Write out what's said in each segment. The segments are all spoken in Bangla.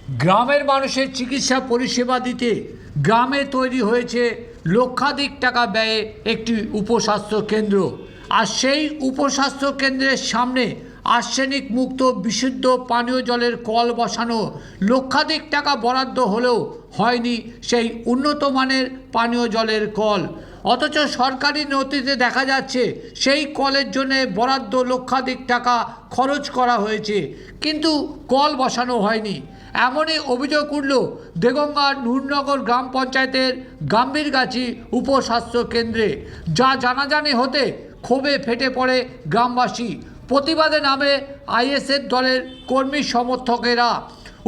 গ্রামের মানুষের চিকিৎসা পরিষেবা দিতে গ্রামে তৈরি হয়েছে লক্ষাধিক টাকা ব্যয়ে একটি উপস্বাস্থ্য কেন্দ্র। আর সেই উপস্বাস্থ্য কেন্দ্রের সামনে আর্সেনিক মুক্ত বিশুদ্ধ পানীয় জলের কল বসানো লক্ষাধিক টাকা বরাদ্দ হলেও হয়নি সেই উন্নত মানের পানীয় জলের কল। অথচ সরকারি নথিতে দেখা যাচ্ছে সেই কলের জন্য বরাদ্দ লক্ষাধিক টাকা খরচ করা হয়েছে, কিন্তু কল বসানো হয়নি। এমনই অভিযোগ উঠল দেগঙ্গার নূরনগর গ্রাম পঞ্চায়েতের গাম্ভীরগাছি উপস্বাস্থ্য কেন্দ্রে, যা জানাজানি হতে ক্ষোভে ফেটে পড়ে গ্রামবাসী। প্রতিবাদে নামে আইএসএফ দলের কর্মী সমর্থকেরা।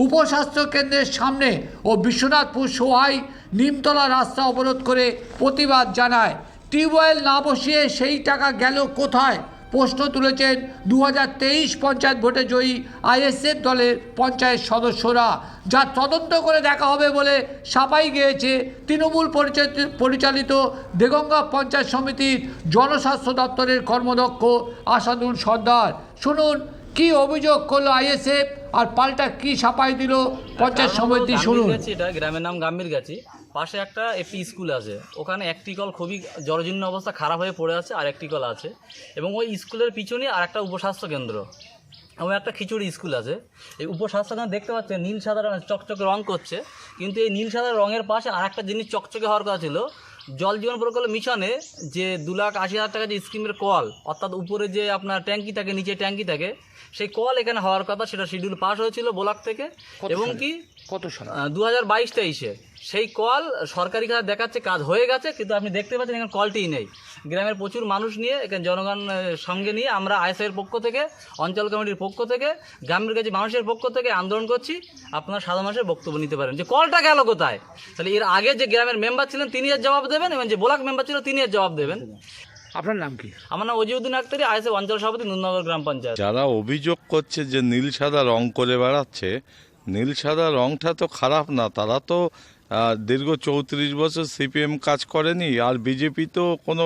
উপস্বাস্থ্য কেন্দ্রের সামনে ও বিশ্বনাথপুর সোহাই নিমতলা রাস্তা অবরোধ করে প্রতিবাদ জানায়। টিউবওয়েল না বসিয়ে সেই টাকা গেল কোথায় প্রশ্ন তুলেছেন 2023 পঞ্চায়েত ভোটে জয়ী আইএসএফ দলের পঞ্চায়েত সদস্যরা, যা তদন্ত করে দেখা হবে বলে সাফাই গেয়েছে তৃণমূল পরিচালিত দেগঙ্গা পঞ্চায়েত সমিতির জনস্বাস্থ্য দপ্তরের কর্মদক্ষ আসাদুল সর্দার। শুনুন কি অভিযোগ করলো আইএসএফ আর পাল্টা কি সাফাই দিল পঞ্চায়েত সমিতি। শুনুন। এটা গ্রামের নাম গাম্ভীরগাছি, পাশে একটা একটি স্কুল আছে, ওখানে একটি কল খুবই জরাজীর্ণ অবস্থা খারাপ হয়ে পড়ে আছে, আর একটি কল আছে, এবং ওই স্কুলের পিছনে আর একটা উপস্বাস্থ্য কেন্দ্র এবং একটা খিচুড়ি স্কুল আছে। এই উপস্বাস্থ্য কেন্দ্র দেখতে পাচ্ছেন নীল সাদা চকচকে রং করছে, কিন্তু এই নীল সাদা রঙের পাশে আর একটা জিনিস চকচকে হওয়ার কথা ছিল। জল জীবন প্রকল্প মিশনে যে 2,80,000 টাকা যে স্কিমের কল, অর্থাৎ উপরে যে আপনার ট্যাঙ্কি থাকে, নিচে ট্যাঙ্কি থাকে, সেই কল এখানে হওয়ার কথা, সেটা শিডিউল পাস হয়েছিল ব্লক থেকে। এবং কি কত সাল 2022-23-এ সেই কল সরকারি খাতে দেখাচ্ছে কাজ হয়ে গেছে, কিন্তু আপনি দেখতে পাচ্ছেন এখানে কলটিই নেই। গ্রামের প্রচুর মানুষ নিয়ে, এখানে জনগণ সঙ্গে নিয়ে আমরা আইএসআইয়ের পক্ষ থেকে, অঞ্চল কমিটির পক্ষ থেকে, গ্রামের কাছে মানুষের পক্ষ থেকে আন্দোলন করছি। আপনারা সাধারণ মানুষের বক্তব্য নিতে পারেন যে কলটা গেল কোথায়। তাহলে এর আগে যে গ্রামের মেম্বার ছিলেন তিনি এর জবাব দেবেন, এবং যে ব্লক মেম্বার ছিল তিনি এর জবাব দেবেন। আপনার নাম কি? আমার নাম অজিউদ্দিন আক্তারি, আইএসএফ অঞ্চল সভাপতি, নূরনগর গ্রাম পঞ্চায়েত। যারা অভিযোগ করছে যে নীল সাদা রং করে বেড়াচ্ছে, নীল সাদা রংটা তো খারাপ না, তারা তো দীর্ঘ 34 বছর সিপিএম কাজ করেনি, আর বিজেপি তো কোনো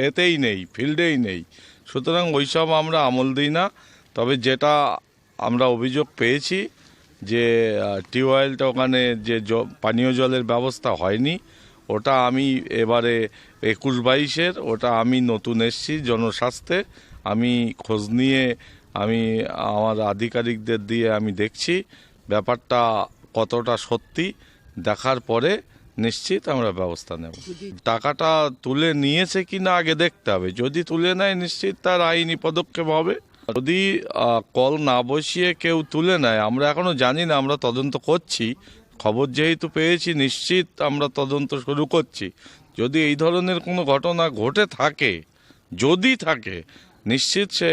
এতেই নেই, ফিল্ডেই নেই। সুতরাং ওইসব আমরা আমল দিই না। তবে যেটা আমরা অভিযোগ পেয়েছি যে টিউবওয়েলটা ওখানে যে পানীয় জলের ব্যবস্থা হয়নি, ওটা আমি এবারে 21-22-এর ওটা আমি নতুন এসেছি জনস্বাস্থ্যে, আমি খোঁজ নিয়ে আমি আমার আধিকারিকদের দিয়ে আমি দেখছি ব্যাপারটা কতটা সত্যি। দেখার পরে নিশ্চিত আমরা ব্যবস্থা নেব। টাকাটা তুলে নিয়েছে কি না আগে দেখতে হবে, যদি তুলে নেয় নিশ্চিত তার আইনি পদক্ষেপ হবে। যদি কল না বসিয়ে কেউ তুলে নেয়, আমরা এখনো জানি না, আমরা তদন্ত করছি। খবর যেহেতু পেয়েছি নিশ্চিত আমরা তদন্ত শুরু করছি। যদি এই ধরনের কোনো ঘটনা ঘটে থাকে, যদি থাকে, নিশ্চিত সে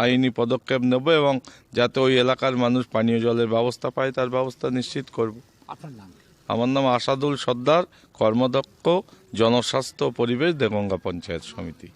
আইনি পদক্ষেপ নেব, এবং যাতে ওই এলাকার মানুষ পানীয় জলের ব্যবস্থা পায় তার ব্যবস্থা নিশ্চিত করব। আপনার নাম? আমার নাম আসাদুল সর্দার, কর্মদক্ষ জনস্বাস্থ্য পরিবেশ দেগঙ্গা পঞ্চায়েত সমিতি।